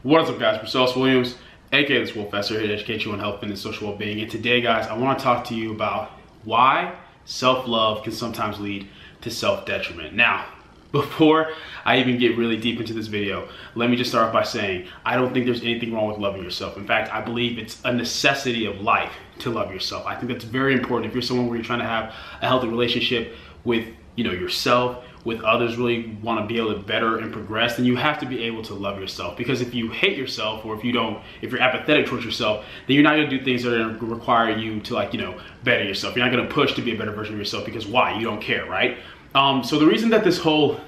What is up, guys? Marcellus Williams, aka TheSwolefessor, here to educate you on health, fitness, social well-being. And today, guys, I want to talk to you about why self-love can sometimes lead to self-detriment. Now, before I even get really deep into this video, let me just start by saying I don't think there's anything wrong with loving yourself. In fact, I believe it's a necessity of life to love yourself. I think that's very important. If you're someone where you're trying to have a healthy relationship with yourself, with others, really want to be able to better and progress, then you have to be able to love yourself. Because if you hate yourself, or if you're apathetic towards yourself, then you're not going to do things that are going to require you to better yourself. You're not going to push to be a better version of yourself, because why? You don't care, right? So the reason that this whole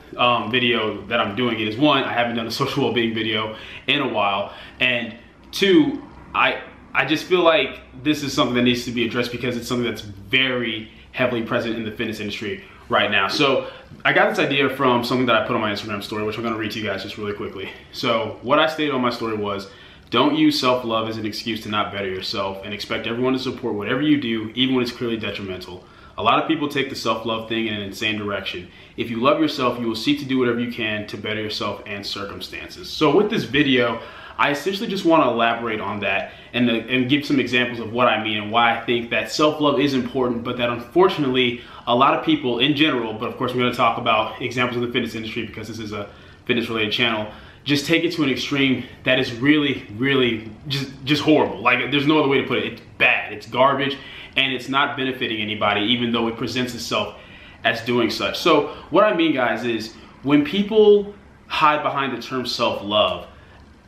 video that I'm doing it is, one, I haven't done a social well-being video in a while, and two, I just feel like this is something that needs to be addressed because it's something that's very heavily present in the fitness industry right now. So I got this idea from something that I put on my Instagram story, which I'm going to read to you guys just really quickly. So what I stated on my story was, don't use self-love as an excuse to not better yourself and expect everyone to support whatever you do, even when it's clearly detrimental. A lot of people take the self-love thing in an insane direction. If you love yourself, you will seek to do whatever you can to better yourself and circumstances. So with this video, I essentially just want to elaborate on that and give some examples of what I mean and why I think that self-love is important, but that unfortunately a lot of people in general, but of course we're going to talk about examples in the fitness industry because this is a fitness related channel, just take it to an extreme that is really just horrible. Like, there's no other way to put it. It's bad, it's garbage, and it's not benefiting anybody, even though it presents itself as doing such. So what I mean, guys, is when people hide behind the term self-love,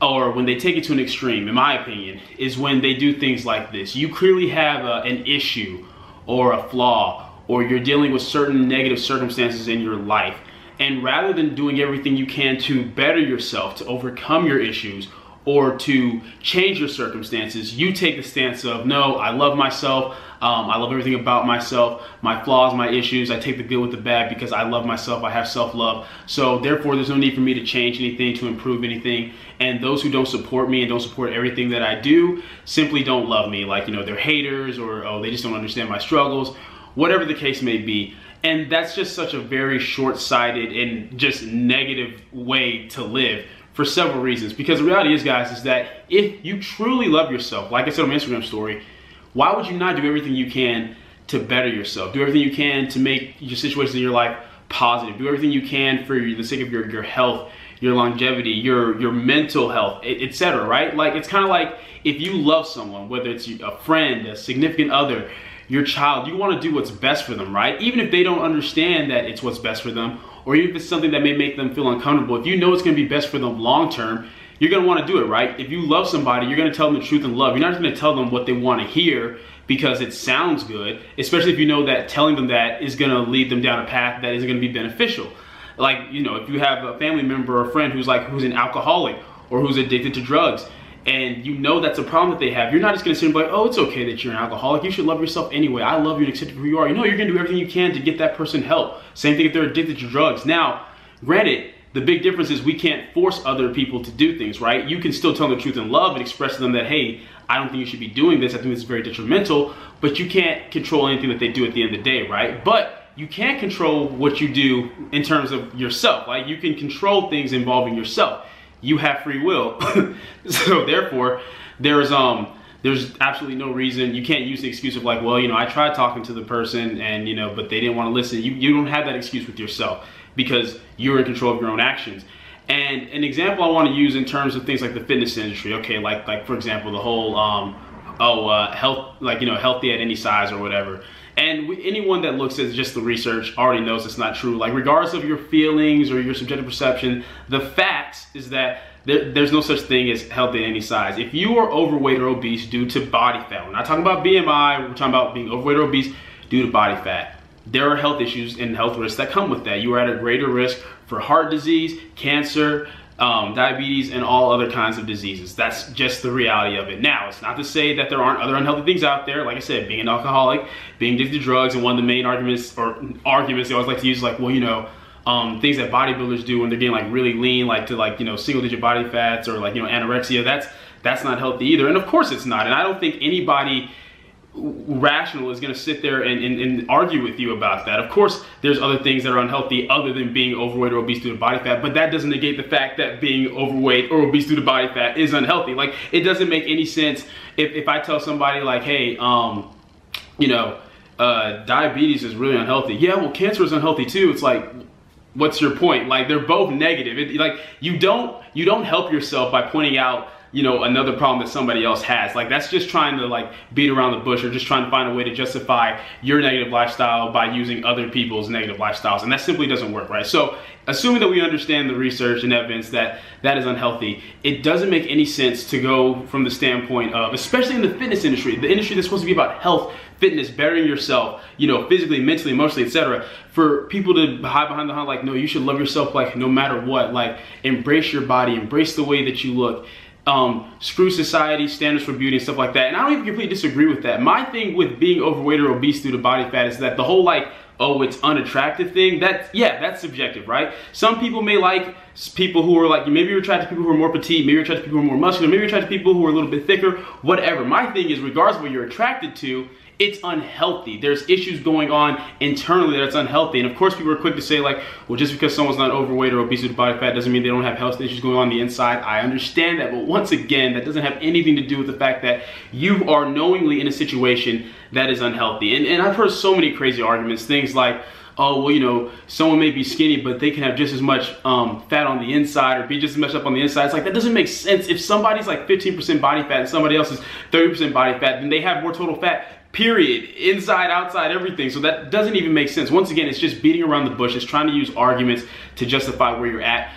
or when they take it to an extreme, in my opinion, is when they do things like this. You clearly have an issue or a flaw, or you're dealing with certain negative circumstances in your life. And rather than doing everything you can to better yourself, to overcome your issues, or to change your circumstances, you take the stance of, no, I love myself, I love everything about myself, my flaws, my issues, I take the good with the bad because I love myself, I have self-love, so therefore there's no need for me to change anything, to improve anything, and those who don't support me and don't support everything that I do simply don't love me, like, they're haters, or oh, they just don't understand my struggles, whatever the case may be. And that's just such a very short-sighted and just negative way to live for several reasons. Because the reality is, guys, is that if you truly love yourself, like I said on my Instagram story, why would you not do everything you can to better yourself? Do everything you can to make your situations in your life positive. Do everything you can for the sake of your health, your longevity, your mental health, etc., right? Like, it's kind of like if you love someone, whether it's a friend, a significant other, your child, you want to do what's best for them, right? Even if they don't understand that it's what's best for them, or even if it's something that may make them feel uncomfortable, if you know it's going to be best for them long term, you're going to want to do it, right? If you love somebody, you're going to tell them the truth in love. You're not just going to tell them what they want to hear because it sounds good, especially if you know that telling them that is going to lead them down a path that isn't going to be beneficial. Like, if you have a family member or a friend who's an alcoholic or who's addicted to drugs, and you know that's a problem that they have, you're not just going to sit and be like, oh, it's okay that you're an alcoholic, you should love yourself anyway, I love you and accept you for who you are. You're going to do everything you can to get that person help. Same thing if they're addicted to drugs. Now, granted, the big difference is we can't force other people to do things, right? You can still tell them the truth in love and express to them that, hey, I don't think you should be doing this, I think this is very detrimental, but you can't control anything that they do at the end of the day, right? But you can control what you do in terms of yourself. Like, you can control things involving yourself. You have free will. So therefore, there's absolutely no reason. You can't use the excuse of like, well, I tried talking to the person and, but they didn't want to listen. You don't have that excuse with yourself because you're in control of your own actions. And an example I want to use in terms of things like the fitness industry, okay, like for example, the whole, health, healthy at any size or whatever. And anyone that looks at just the research already knows it's not true. Like, regardless of your feelings or your subjective perception, the facts is that there's no such thing as healthy at any size. If you are overweight or obese due to body fat, we're not talking about BMI, we're talking about being overweight or obese due to body fat. There are health issues and health risks that come with that. You are at a greater risk for heart disease, cancer, diabetes, and all other kinds of diseases. That's just the reality of it. Now, it's not to say that there aren't other unhealthy things out there. Like I said, being an alcoholic, being addicted to drugs, and one of the main arguments they always like to use is like, well, things that bodybuilders do when they're getting really lean, to single-digit body fats or anorexia. That's not healthy either. And of course it's not. And I don't think anybody rational is going to sit there and argue with you about that. Of course, there's other things that are unhealthy other than being overweight or obese due to body fat, but that doesn't negate the fact that being overweight or obese due to body fat is unhealthy. Like, it doesn't make any sense if I tell somebody like, hey, you know, diabetes is really unhealthy. Yeah, well, cancer is unhealthy too. It's like, what's your point? Like, they're both negative. Like, you don't help yourself by pointing out, you know, another problem that somebody else has. Like, that's just trying to like beat around the bush, or just trying to find a way to justify your negative lifestyle by using other people's negative lifestyles, and that simply doesn't work, right? So assuming that we understand the research and evidence that that is unhealthy, it doesn't make any sense to go from the standpoint of, especially in the fitness industry, the industry that's supposed to be about health, fitness, bettering yourself, you know, physically, mentally, emotionally, etc., for people to hide behind the hunt like, no, you should love yourself, like, no matter what, like, embrace your body, embrace the way that you look. Screw society, standards for beauty and stuff like that. And I don't even completely disagree with that. My thing with being overweight or obese due to body fat is that the whole like, oh, it's unattractive thing, that's subjective, right? Some people may like people who are like, maybe you're attracted to people who are more petite, maybe you're attracted to people who are more muscular, maybe you're attracted to people who are a little bit thicker, whatever. My thing is, regardless of what you're attracted to, it's unhealthy. There's issues going on internally that's unhealthy. And of course, people are quick to say like, well, just because someone's not overweight or obese with body fat doesn't mean they don't have health issues going on the inside. I understand that, but once again, that doesn't have anything to do with the fact that you are knowingly in a situation that is unhealthy. And I've heard so many crazy arguments, things like, oh, well, you know, someone may be skinny, but they can have just as much fat on the inside, or be just as much up on the inside. It's like, that doesn't make sense. If somebody's like 15% body fat and somebody else is 30% body fat, then they have more total fat, period, inside, outside, everything. So that doesn't even make sense. Once again, it's just beating around the bush. It's trying to use arguments to justify where you're at.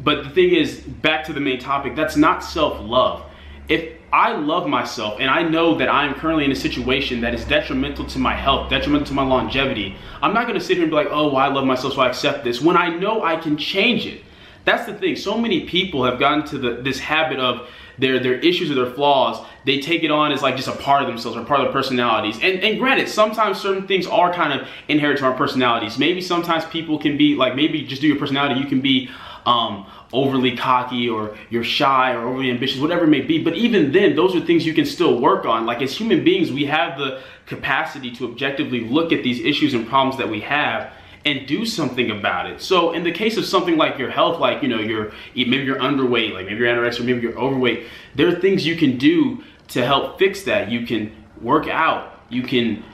But the thing is, back to the main topic, that's not self-love. If I love myself and I know that I'm currently in a situation that is detrimental to my health, detrimental to my longevity, I'm not gonna sit here and be like, oh, well, I love myself, so I accept this, when I know I can change it. That's the thing. So many people have gotten to this habit of their issues or their flaws. They take it on as like just a part of themselves or part of their personalities. And granted, sometimes certain things are kind of inherent to our personalities. Maybe sometimes people can be like, maybe just due to your personality, you can be overly cocky, or you're shy, or overly ambitious, whatever it may be. But even then, those are things you can still work on. Like, as human beings, we have the capacity to objectively look at these issues and problems that we have and do something about it. So in the case of something like your health, like, you know, maybe you're underweight, like maybe you're anorexic, or maybe you're overweight, there are things you can do to help fix that. You can work out, you can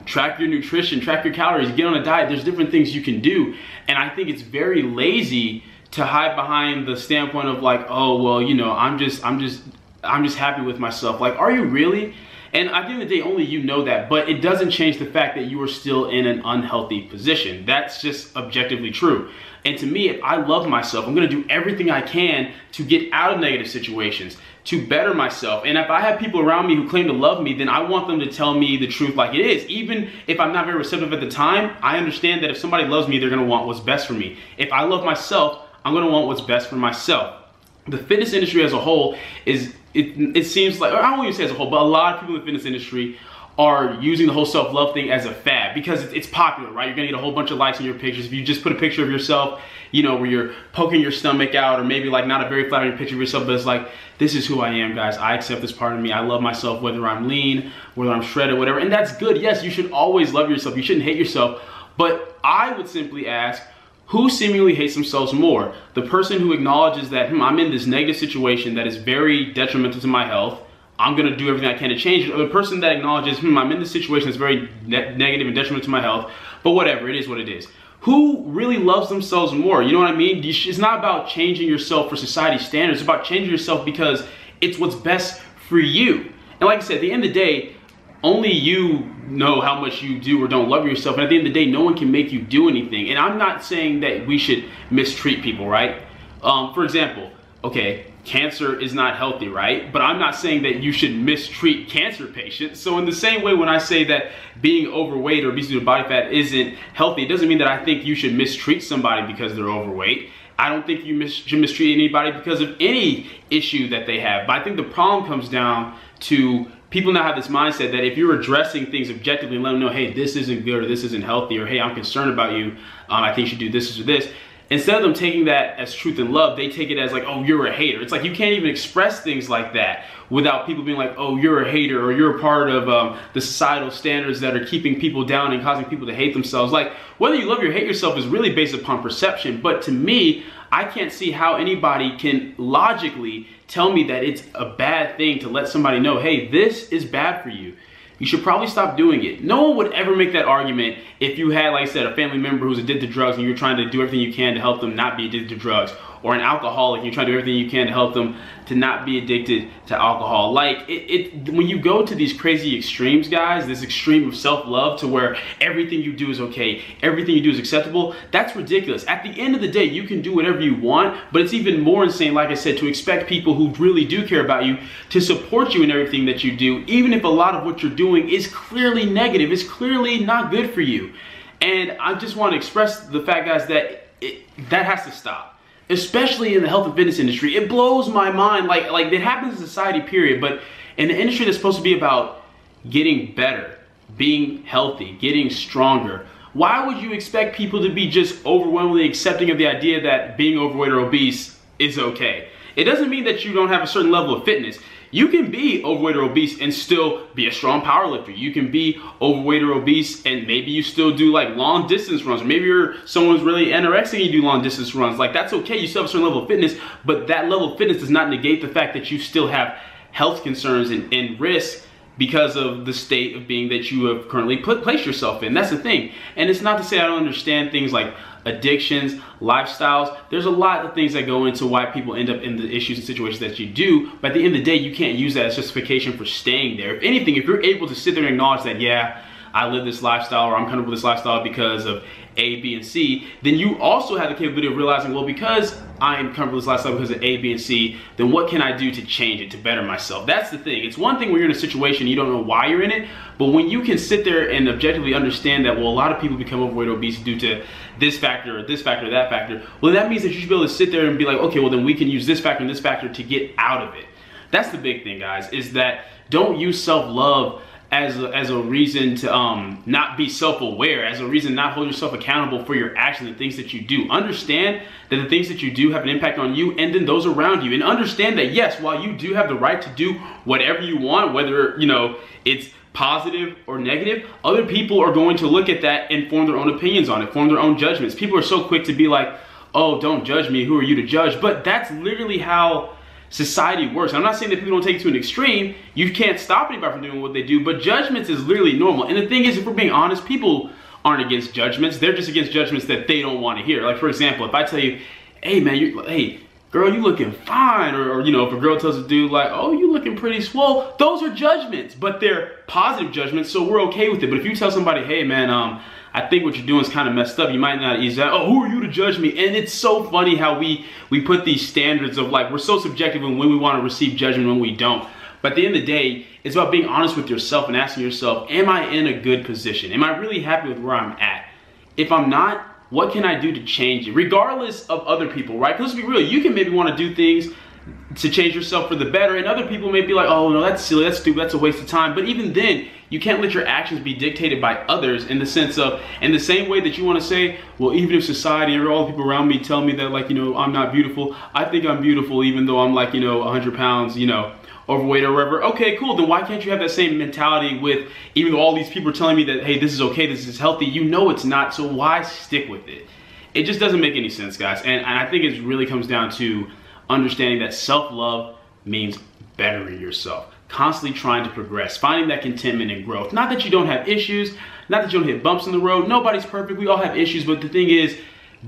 track your nutrition, track your calories, get on a diet. There's different things you can do. And I think it's very lazy to hide behind the standpoint of like, oh, well, you know, I'm just happy with myself. Like, are you really? And at the end of the day, only you know that, but it doesn't change the fact that you are still in an unhealthy position. That's just objectively true. And to me, if I love myself, I'm gonna do everything I can to get out of negative situations, to better myself. And if I have people around me who claim to love me, then I want them to tell me the truth like it is. Even if I'm not very receptive at the time, I understand that if somebody loves me, they're gonna want what's best for me. If I love myself, I'm gonna want what's best for myself. The fitness industry as a whole is, it seems like, or I won't even say as a whole, but a lot of people in the fitness industry are using the whole self-love thing as a fad because it's popular, right? You're gonna get a whole bunch of likes on your pictures. If you just put a picture of yourself, you know, where you're poking your stomach out, or maybe like not a very flattering picture of yourself, but it's like, this is who I am, guys. I accept this part of me. I love myself, whether I'm lean, whether I'm shredded, whatever. And that's good. Yes, you should always love yourself. You shouldn't hate yourself. But I would simply ask, who seemingly hates themselves more? The person who acknowledges that, I'm in this negative situation that is very detrimental to my health, I'm gonna do everything I can to change it, or the person that acknowledges, I'm in this situation that's very negative and detrimental to my health, but whatever, it is what it is. Who really loves themselves more? You know what I mean? It's not about changing yourself for society's standards, it's about changing yourself because it's what's best for you. And like I said, at the end of the day, only you know how much you do or don't love yourself, and at the end of the day, no one can make you do anything. And I'm not saying that we should mistreat people, right? For example, okay, cancer is not healthy, right? But I'm not saying that you should mistreat cancer patients. So in the same way, when I say that being overweight or obese due to body fat isn't healthy, it doesn't mean that I think you should mistreat somebody because they're overweight. I don't think you should mistreat anybody because of any issue that they have. But I think the problem comes down to people now have this mindset that if you're addressing things objectively and let them know, hey, this isn't good or this isn't healthy, or hey, I'm concerned about you, I think you should do this or this, instead of them taking that as truth and love, they take it as like, oh, you're a hater. It's like you can't even express things like that without people being like, oh, you're a hater, or you're a part of the societal standards that are keeping people down and causing people to hate themselves. Like, whether you love or hate yourself is really based upon perception. But to me, I can't see how anybody can logically tell me that it's a bad thing to let somebody know, hey, this is bad for you. You should probably stop doing it. No one would ever make that argument if you had, like I said, a family member who's addicted to drugs and you're trying to do everything you can to help them not be addicted to drugs, or an alcoholic and you're trying to do everything you can to help them to not be addicted to alcohol. Like, when you go to these crazy extremes, guys, this extreme of self-love to where everything you do is okay, everything you do is acceptable, that's ridiculous. At the end of the day, you can do whatever you want, but it's even more insane, like I said, to expect people who really do care about you to support you in everything that you do, even if a lot of what you're doing is clearly negative, it's clearly not good for you. And I just want to express the fact, guys, that that has to stop. Especially in the health and fitness industry. It blows my mind. Like it happens in society, period. But in the industry that's supposed to be about getting better, being healthy, getting stronger, why would you expect people to be just overwhelmingly accepting of the idea that being overweight or obese is okay? It doesn't mean that you don't have a certain level of fitness. You can be overweight or obese and still be a strong powerlifter. You can be overweight or obese and maybe you still do like long distance runs, or maybe you're someone's really anorexic and you do long distance runs. Like, that's okay. You still have a certain level of fitness, but that level of fitness does not negate the fact that you still have health concerns and risks because of the state of being that you have currently placed yourself in. That's the thing. And it's not to say I don't understand things like addictions, lifestyles. There's a lot of things that go into why people end up in the issues and situations that you do, but at the end of the day, you can't use that as justification for staying there. If anything, if you're able to sit there and acknowledge that, yeah, I live this lifestyle, or I'm comfortable with this lifestyle because of A, B, and C, then you also have the capability of realizing, well, because I am comfortable with this lifestyle because of A, B, and C, then what can I do to change it, to better myself? That's the thing. It's one thing when you're in a situation you don't know why you're in it, but when you can sit there and objectively understand that, well, a lot of people become overweight or obese due to this factor or this factor or that factor, well, that means that you should be able to sit there and be like, okay, well, then we can use this factor and this factor to get out of it. That's the big thing, guys, is that don't use self-love as a reason to not be self-aware, as a reason not hold yourself accountable for your actions and things that you do. Understand that the things that you do have an impact on you and then those around you. And understand that, yes, while you do have the right to do whatever you want, whether, you know, it's positive or negative, other people are going to look at that and form their own opinions on it, form their own judgments. People are so quick to be like, oh, don't judge me, who are you to judge? But that's literally how society works. I'm not saying that people don't take it to an extreme. You can't stop anybody from doing what they do, but judgments is literally normal. And the thing is, if we're being honest, people aren't against judgments. They're just against judgments that they don't want to hear. Like, for example, if I tell you, hey man, hey girl, you looking fine, or you know, if a girl tells a dude like, oh, you looking pretty swole, those are judgments, but they're positive judgments, so we're okay with it. But if you tell somebody, hey man, I think what you're doing is kind of messed up, you might not ease that. Oh, who are you to judge me? And it's so funny how we put these standards of like, we're so subjective when we want to receive judgment when we don't. But at the end of the day, it's about being honest with yourself and asking yourself, am I in a good position? Am I really happy with where I'm at? If I'm not, what can I do to change it? Regardless of other people, right? Because let's be real, you can maybe want to do things to change yourself for the better, and other people may be like, oh no, that's silly, that's stupid, that's a waste of time. But even then, you can't let your actions be dictated by others, in the sense of, in the same way that you want to say, well, even if society or all the people around me tell me that, like, you know, I'm not beautiful, I think I'm beautiful even though I'm like, you know, 100 pounds, you know, overweight or whatever. Okay, cool, then why can't you have that same mentality with, even though all these people are telling me that, hey, this is okay, this is healthy, you know it's not, so why stick with it? It just doesn't make any sense, guys. And I think it really comes down to understanding that self-love means bettering yourself, constantly trying to progress, finding that contentment and growth. Not that you don't have issues, not that you don't hit bumps in the road. Nobody's perfect, we all have issues, but the thing is,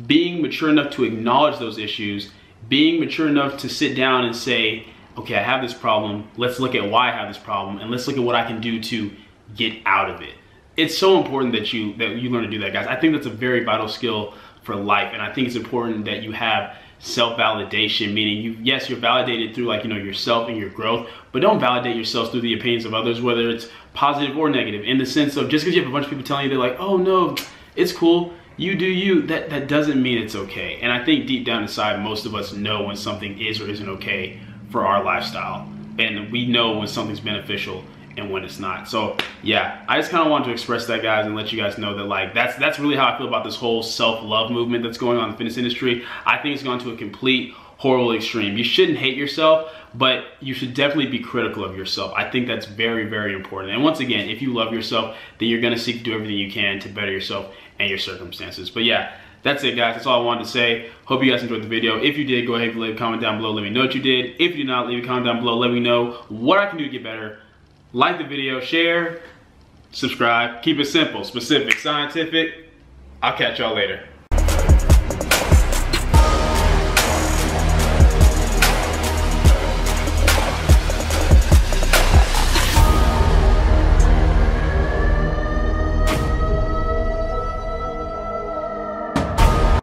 being mature enough to acknowledge those issues, being mature enough to sit down and say, okay, I have this problem, let's look at why I have this problem, and let's look at what I can do to get out of it. It's so important that you learn to do that, guys. I think that's a very vital skill for life, and I think it's important that you have self-validation, meaning you're validated through, like, you know, yourself and your growth, but don't validate yourself through the opinions of others, whether it's positive or negative, in the sense of just because you have a bunch of people telling you, they're like, oh no, it's cool, you do you, that doesn't mean it's okay. And I think deep down inside, most of us know when something is or isn't okay for our lifestyle, and we know when something's beneficial and when it's not. So yeah, I just kind of wanted to express that, guys, and let you guys know that like that's really how I feel about this whole self-love movement that's going on in the fitness industry. I think it's gone to a complete horrible extreme. You shouldn't hate yourself, but you should definitely be critical of yourself. I think that's very, very important. And once again, if you love yourself, then you're gonna seek to do everything you can to better yourself and your circumstances. But yeah, that's it, guys. That's all I wanted to say. Hope you guys enjoyed the video. If you did, go ahead and leave a comment down below. Let me know what you did. If you did not, leave a comment down below. Let me know what I can do to get better. Like the video, share, subscribe. Keep it simple, specific, scientific. I'll catch y'all later.